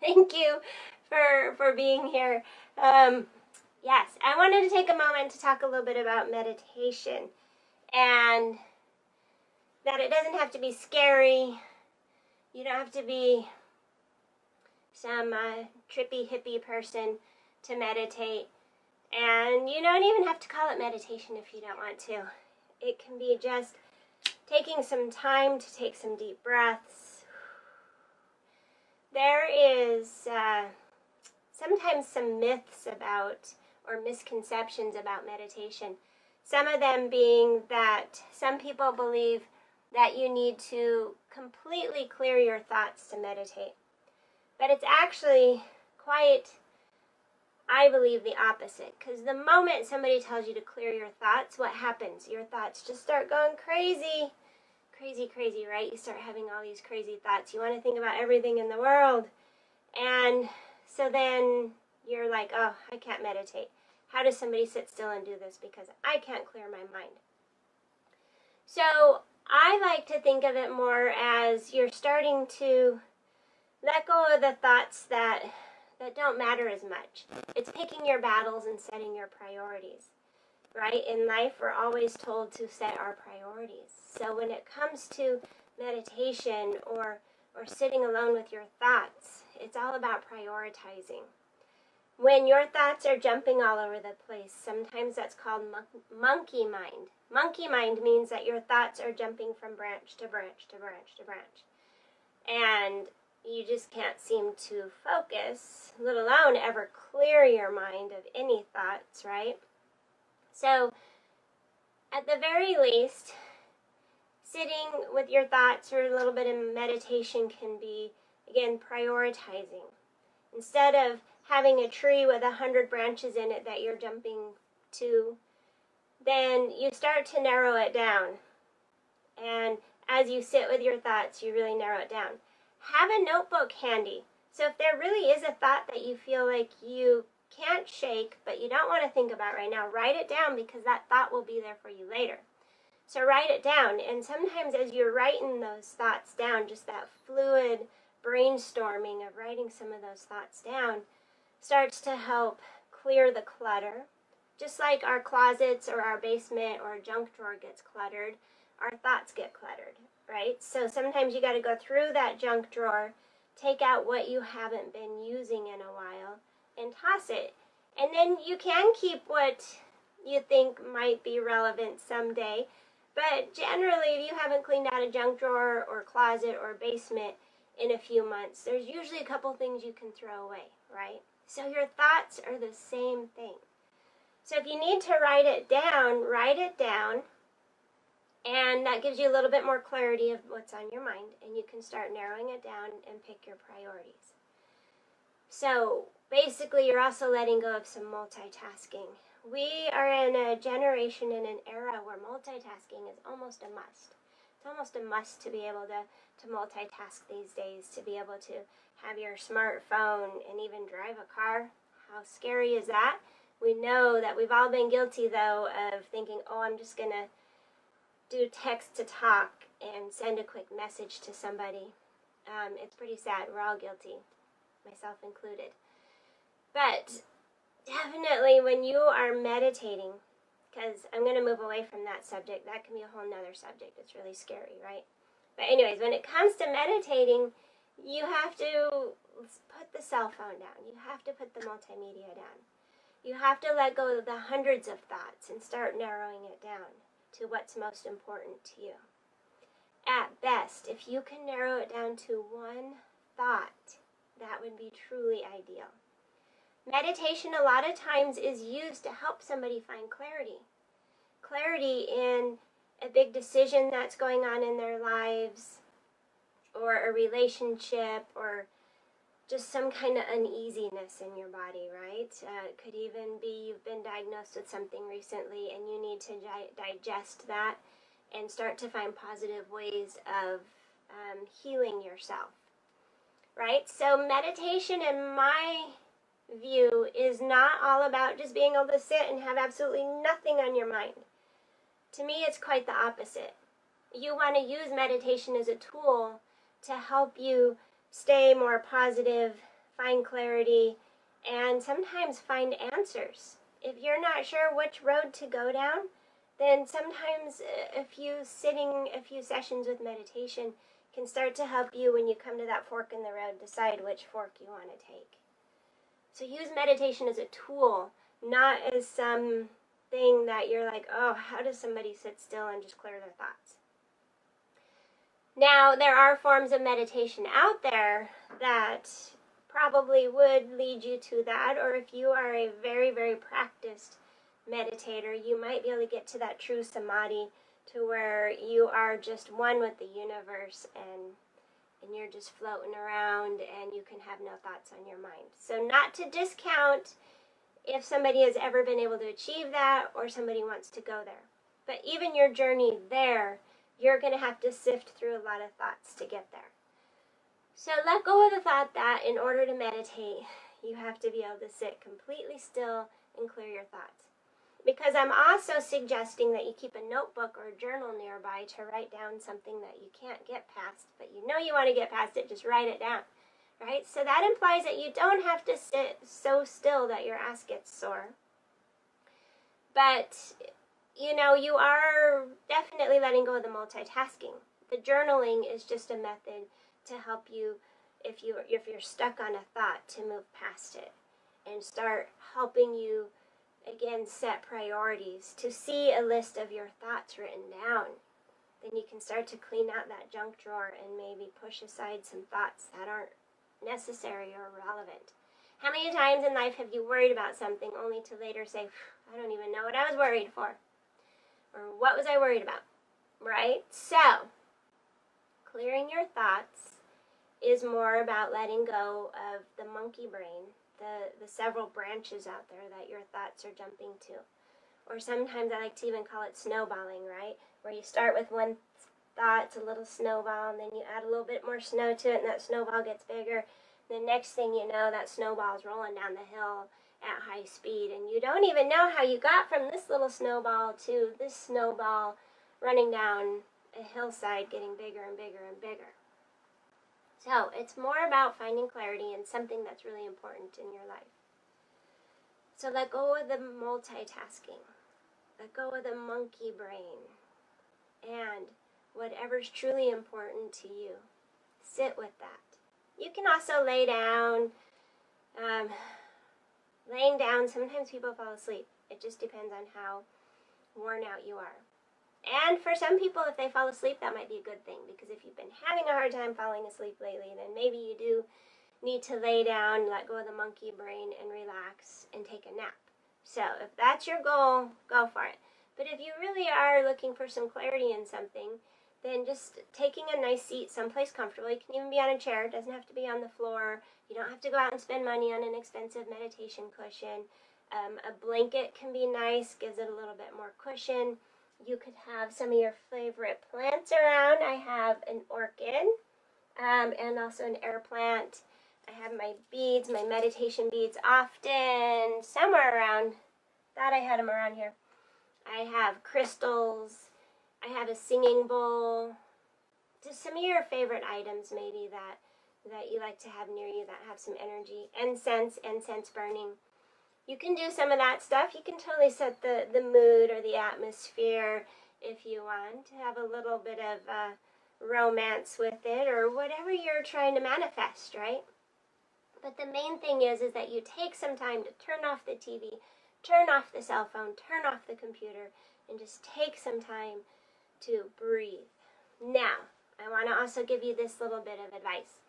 Thank you for being here. Yes, I wanted to take a moment to talk a little bit about meditation, and that it doesn't have to be scary. You don't have to be some trippy hippie person to meditate, and you don't even have to call it meditation if you don't want to. It can be just taking some time to take some deep breaths. There is sometimes some myths about, or misconceptions about meditation. Some of them being that some people believe that you need to completely clear your thoughts to meditate. But it's actually quite, I believe, the opposite. Because the moment somebody tells you to clear your thoughts, what happens? Your thoughts just start going crazy. Crazy, right? You start having all these crazy thoughts. You want to think about everything in the world. And so then you're like, oh, I can't meditate. How does somebody sit still and do this? Because I can't clear my mind. So I like to think of it more as you're starting to let go of the thoughts that don't matter as much. It's picking your battles and setting your priorities. Right? In life, we're always told to set our priorities. So when it comes to meditation or sitting alone with your thoughts, it's all about prioritizing. When your thoughts are jumping all over the place, sometimes that's called monkey mind. Monkey mind means that your thoughts are jumping from branch to branch to branch to branch. And you just can't seem to focus, let alone ever clear your mind of any thoughts, right? So, at the very least, sitting with your thoughts or a little bit of meditation can be, again, prioritizing. Instead of having a tree with 100 branches in it that you're jumping to, then you start to narrow it down. And as you sit with your thoughts, you really narrow it down. Have a notebook handy. So if there really is a thought that you feel like you can't shake, but you don't want to think about right now, write it down, because that thought will be there for you later. So write it down, and sometimes as you're writing those thoughts down, just that fluid brainstorming of writing some of those thoughts down starts to help clear the clutter. Just like our closets or our basement or junk drawer gets cluttered, our thoughts get cluttered, right? So sometimes you got to go through that junk drawer, take out what you haven't been using in a while, and toss it. And then you can keep what you think might be relevant someday. But generally, if you haven't cleaned out a junk drawer or closet or basement in a few months, there's usually a couple things you can throw away, right? So your thoughts are the same thing. So if you need to write it down, and that gives you a little bit more clarity of what's on your mind, and you can start narrowing it down and pick your priorities. So basically, you're also letting go of some multitasking. We are in a generation, in an era where multitasking is almost a must. It's almost a must to be able to multitask these days, to be able to have your smartphone and even drive a car. How scary is that? We know that we've all been guilty, though, of thinking, oh, I'm just going to do text to talk and send a quick message to somebody. It's pretty sad. We're all guilty, myself included. But definitely when you are meditating, because I'm going to move away from that subject. That can be a whole nother subject. It's really scary, right? But anyways, when it comes to meditating, you have to put the cell phone down. You have to put the multimedia down. You have to let go of the hundreds of thoughts and start narrowing it down to what's most important to you. At best, if you can narrow it down to one thought, that would be truly ideal. Meditation a lot of times is used to help somebody find clarity. Clarity in a big decision that's going on in their lives, or a relationship, or just some kind of uneasiness in your body, right? It could even be you've been diagnosed with something recently and you need to digest that and start to find positive ways of healing yourself, right? So meditation, in my view, is not all about just being able to sit and have absolutely nothing on your mind. To me, it's quite the opposite. You want to use meditation as a tool to help you stay more positive, find clarity, and sometimes find answers. If you're not sure which road to go down, then sometimes a few sessions with meditation can start to help you when you come to that fork in the road decide which fork you want to take. So use meditation as a tool, not as some thing that you're like, oh, how does somebody sit still and just clear their thoughts? Now, there are forms of meditation out there that probably would lead you to that, or if you are a very, very practiced meditator, you might be able to get to that true samadhi, to where you are just one with the universe and you're just floating around and you can have no thoughts on your mind. So not to discount if somebody has ever been able to achieve that or somebody wants to go there. But even your journey there, you're going to have to sift through a lot of thoughts to get there. So let go of the thought that in order to meditate, you have to be able to sit completely still and clear your thoughts. Because I'm also suggesting that you keep a notebook or a journal nearby to write down something that you can't get past, but you know you want to get past it, just write it down, right? So that implies that you don't have to sit so still that your ass gets sore. But, you know, you are definitely letting go of the multitasking. The journaling is just a method to help you, if you're stuck on a thought, to move past it and start helping you again set priorities, to see a list of your thoughts written down. Then you can start to clean out that junk drawer and maybe push aside some thoughts that aren't necessary or relevant. How many times in life have you worried about something only to later say, I don't even know what I was worried for, or what was I worried about, right? So clearing your thoughts is more about letting go of the monkey brain, the several branches out there that your thoughts are jumping to. Or sometimes I like to even call it snowballing, right? Where you start with one thought, it's a little snowball, and then you add a little bit more snow to it, and that snowball gets bigger. The next thing you know, that snowball is rolling down the hill at high speed, and you don't even know how you got from this little snowball to this snowball running down a hillside getting bigger and bigger and bigger. So it's more about finding clarity in something that's really important in your life. So let go of the multitasking. Let go of the monkey brain. And whatever's truly important to you, sit with that. You can also lay down. Laying down, sometimes people fall asleep. It just depends on how worn out you are. And for some people, if they fall asleep, that might be a good thing, because if you've been having a hard time falling asleep lately, then maybe you do need to lay down, let go of the monkey brain, and relax and take a nap. So if that's your goal, go for it. But if you really are looking for some clarity in something, then just taking a nice seat someplace comfortable. You can even be on a chair. It doesn't have to be on the floor. You don't have to go out and spend money on an expensive meditation cushion. A blanket can be nice, gives it a little bit more cushion. You could have some of your favorite plants around. I have an orchid and also an air plant. I have my beads, my meditation beads, often somewhere around. Thought I had them around here. I have crystals. I have a singing bowl. Just some of your favorite items maybe that you like to have near you that have some energy. Incense burning. You can do some of that stuff. You can totally set the mood or the atmosphere if you want to have a little bit of romance with it, or whatever you're trying to manifest, right? But the main thing is that you take some time to turn off the TV, turn off the cell phone, turn off the computer, and just take some time to breathe. Now, I want to also give you this little bit of advice.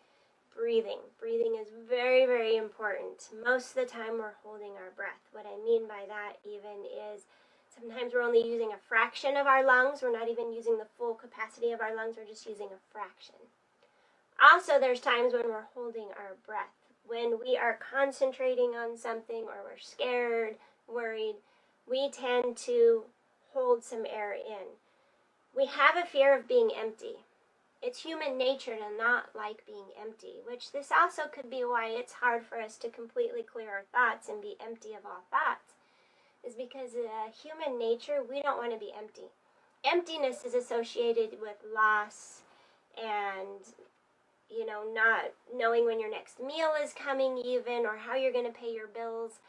Breathing. Breathing is very, very important. Most of the time we're holding our breath. What I mean by that even is sometimes we're only using a fraction of our lungs. We're not even using the full capacity of our lungs. We're just using a fraction. Also, there's times when we're holding our breath. When we are concentrating on something, or we're scared, worried, we tend to hold some air in. We have a fear of being empty. It's human nature to not like being empty, which this also could be why it's hard for us to completely clear our thoughts and be empty of all thoughts, is because human nature, we don't want to be empty. Emptiness is associated with loss and not knowing when your next meal is coming even, or how you're going to pay your bills.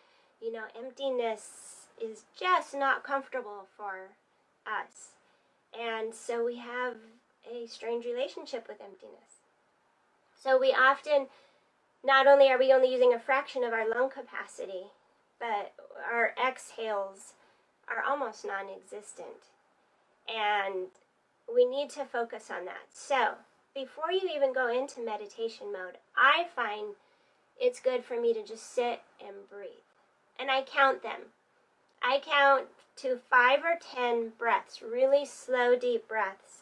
Emptiness is just not comfortable for us. And so we have a strange relationship with emptiness. So we often, not only are we only using a fraction of our lung capacity, but our exhales are almost non-existent. And we need to focus on that. So before you even go into meditation mode, I find it's good for me to just sit and breathe. And I count them. I count to 5 or 10 breaths, really slow, deep breaths,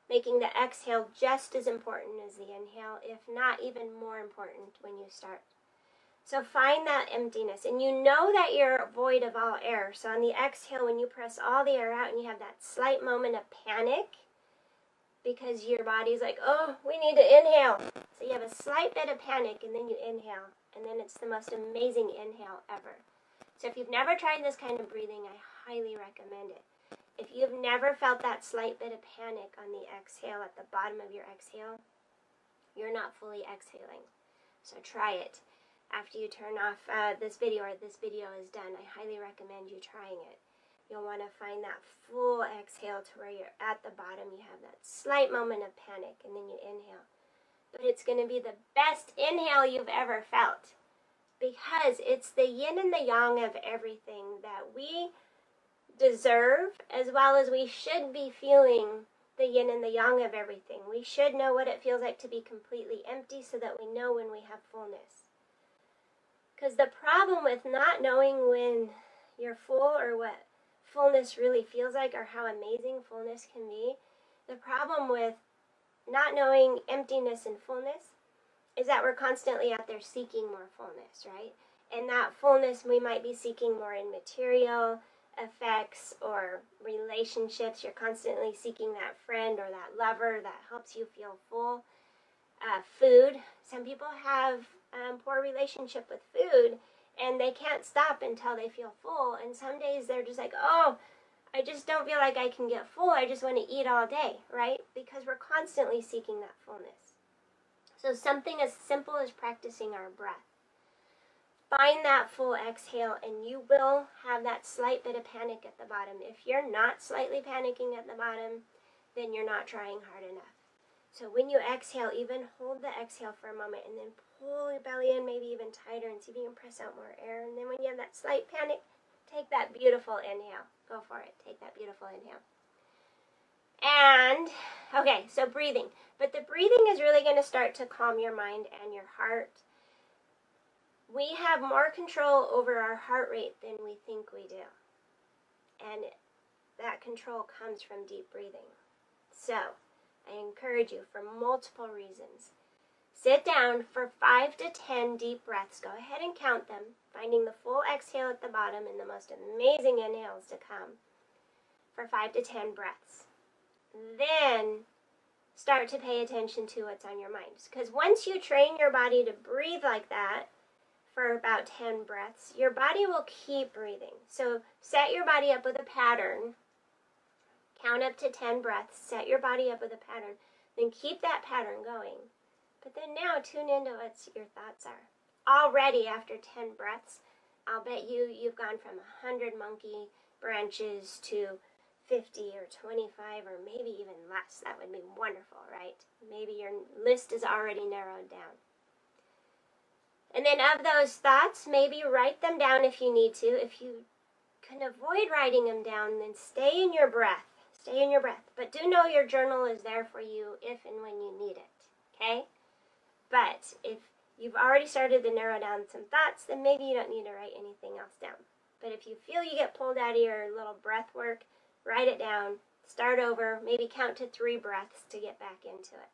making the exhale just as important as the inhale, if not even more important when you start. So find that emptiness, and you know that you're void of all air. So on the exhale, when you press all the air out and you have that slight moment of panic, because your body's like, oh, we need to inhale. So you have a slight bit of panic, and then you inhale, and then it's the most amazing inhale ever. So if you've never tried this kind of breathing, I highly recommend it. If you've never felt that slight bit of panic on the exhale at the bottom of your exhale, you're not fully exhaling. So try it. After you turn off this video, or this video is done, I highly recommend you trying it. You'll want to find that full exhale to where you're at the bottom. You have that slight moment of panic, and then you inhale. But it's going to be the best inhale you've ever felt, because it's the yin and the yang of everything that we deserve, as well as we should be feeling the yin and the yang of everything. We should know what it feels like to be completely empty, so that we know when we have fullness. Because the problem with not knowing when you're full, or what fullness really feels like, or how amazing fullness can be, the problem with not knowing emptiness and fullness is that we're constantly out there seeking more fullness, right? And that fullness we might be seeking more in material effects or relationships. You're constantly seeking that friend or that lover that helps you feel full. Food. Some people have poor relationship with food, and they can't stop until they feel full. And some days they're just like, oh, I just don't feel like I can get full. I just want to eat all day, right? Because we're constantly seeking that fullness. So something as simple as practicing our breath. Find that full exhale, and you will have that slight bit of panic at the bottom. If you're not slightly panicking at the bottom, then you're not trying hard enough. So when you exhale, even hold the exhale for a moment, and then pull your belly in, maybe even tighter, and see if you can press out more air. And then when you have that slight panic, take that beautiful inhale. Go for it. Take that beautiful inhale. And, okay, so breathing. But the breathing is really going to start to calm your mind and your heart. We have more control over our heart rate than we think we do. And that control comes from deep breathing. So, I encourage you, for multiple reasons, sit down for 5 to 10 deep breaths. Go ahead and count them, finding the full exhale at the bottom and the most amazing inhales to come for 5 to 10 breaths. Then start to pay attention to what's on your mind. Because once you train your body to breathe like that for about 10 breaths, your body will keep breathing. So set your body up with a pattern. Count up to 10 breaths. Set your body up with a pattern. Then keep that pattern going. But then now tune into what your thoughts are. Already after 10 breaths, I'll bet you've gone from 100 monkey branches to 50 or 25 or maybe even less. That would be wonderful, right? Maybe your list is already narrowed down. And then of those thoughts, maybe write them down if you need to. If you can avoid writing them down, then stay in your breath. Stay in your breath. But do know your journal is there for you if and when you need it, okay? But if you've already started to narrow down some thoughts, then maybe you don't need to write anything else down. But if you feel you get pulled out of your little breath work, write it down, start over, maybe count to 3 breaths to get back into it.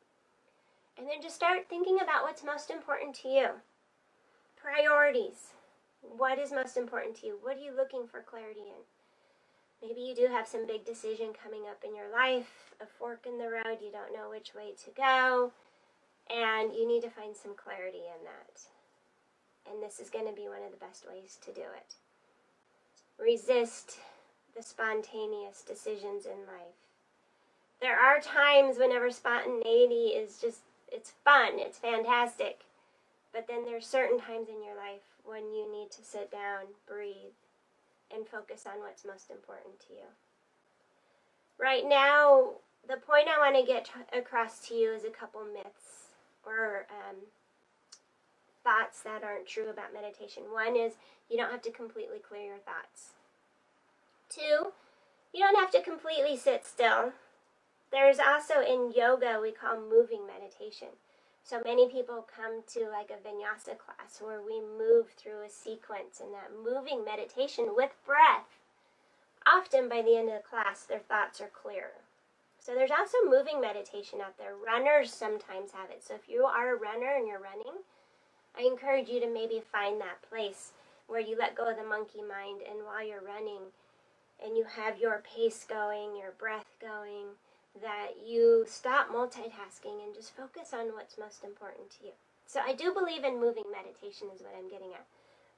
And then just start thinking about what's most important to you. Priorities. What is most important to you? What are you looking for clarity in? Maybe you do have some big decision coming up in your life, a fork in the road, you don't know which way to go, and you need to find some clarity in that. And this is going to be one of the best ways to do it. Resist the spontaneous decisions in life. There are times whenever spontaneity is just It's fun, it's fantastic. But then there's certain times in your life when you need to sit down, breathe, and focus on what's most important to you. Right now, the point I want to get across to you is a couple myths or thoughts that aren't true about meditation. One is you don't have to completely clear your thoughts. Two, you don't have to completely sit still. There's also in yoga we call moving meditation. So many people come to like a vinyasa class where we move through a sequence, and that moving meditation with breath, often by the end of the class their thoughts are clearer. So there's also moving meditation out there. Runners sometimes have it. So if you are a runner and you're running, I encourage you to maybe find that place where you let go of the monkey mind, and while you're running and you have your pace going, your breath going, that you stop multitasking and just focus on what's most important to you. So I do believe in moving meditation is what I'm getting at.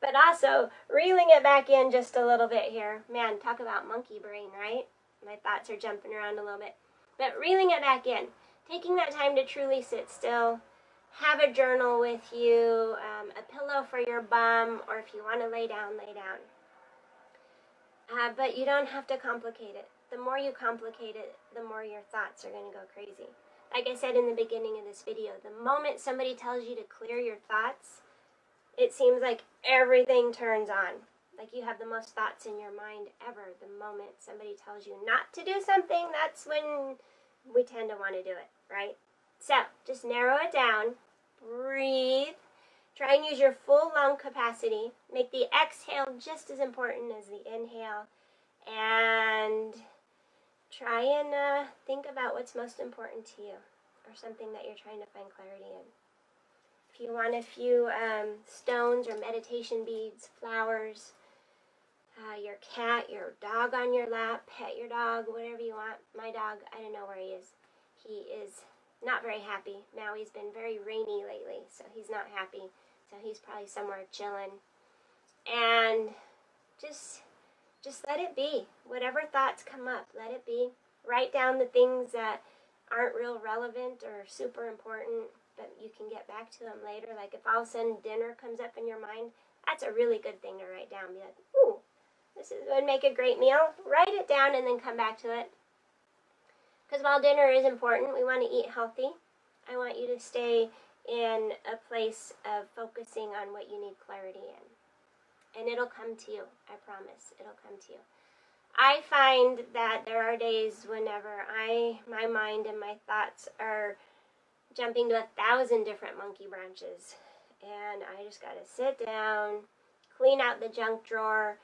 But also, reeling it back in just a little bit here. Man, talk about monkey brain, right? My thoughts are jumping around a little bit. But reeling it back in, taking that time to truly sit still, have a journal with you, a pillow for your bum, or if you want to lay down, lay down. But you don't have to complicate it. The more you complicate it, the more your thoughts are going to go crazy. Like I said in the beginning of this video, the moment somebody tells you to clear your thoughts, it seems like everything turns on. Like you have the most thoughts in your mind ever. The moment somebody tells you not to do something, that's when we tend to want to do it, right? So, just narrow it down, breathe, try and use your full lung capacity, make the exhale just as important as the inhale, and try and think about what's most important to you, or something that you're trying to find clarity in. If you want a few stones or meditation beads, flowers, your cat, your dog on your lap, pet your dog, whatever you want. My dog, I don't know where he is. He is not very happy. Maui's been very rainy lately, so he's not happy. So he's probably somewhere chilling. And just let it be. Whatever thoughts come up, let it be. Write down the things that aren't real relevant or super important, but you can get back to them later. Like if all of a sudden dinner comes up in your mind, that's a really good thing to write down. Be like, ooh, this would make a great meal. Write it down and then come back to it. Because while dinner is important, we want to eat healthy. I want you to stay in a place of focusing on what you need clarity in. And it'll come to you, I promise. It'll come to you. I find that there are days whenever my mind and my thoughts are jumping to 1,000 different monkey branches. And I just got to sit down, clean out the junk drawer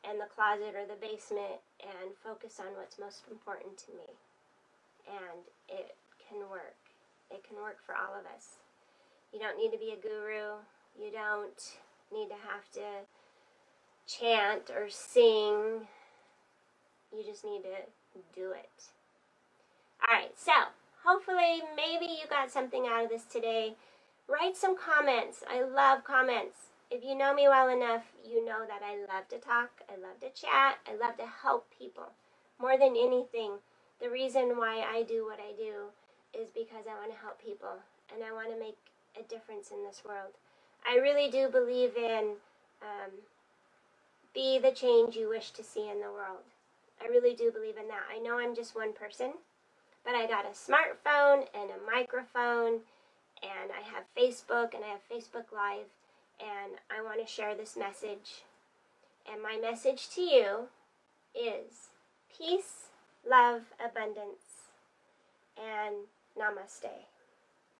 and the closet or the basement, and focus on what's most important to me. And it can work. It can work for all of us. You don't need to be a guru. You don't need to have to chant or sing. You just need to do it. Alright, so hopefully maybe you got something out of this today. Write some comments. I love comments. If you know me well enough, you know that I love to talk, I love to chat, I love to help people. More than anything, the reason why I do what I do is because I want to help people and I want to make a difference in this world. I really do believe in be the change you wish to see in the world. I really do believe in that. I know I'm just one person, but I got a smartphone and a microphone, and I have Facebook and I have Facebook Live, and I want to share this message. And my message to you is peace, love, abundance, and namaste.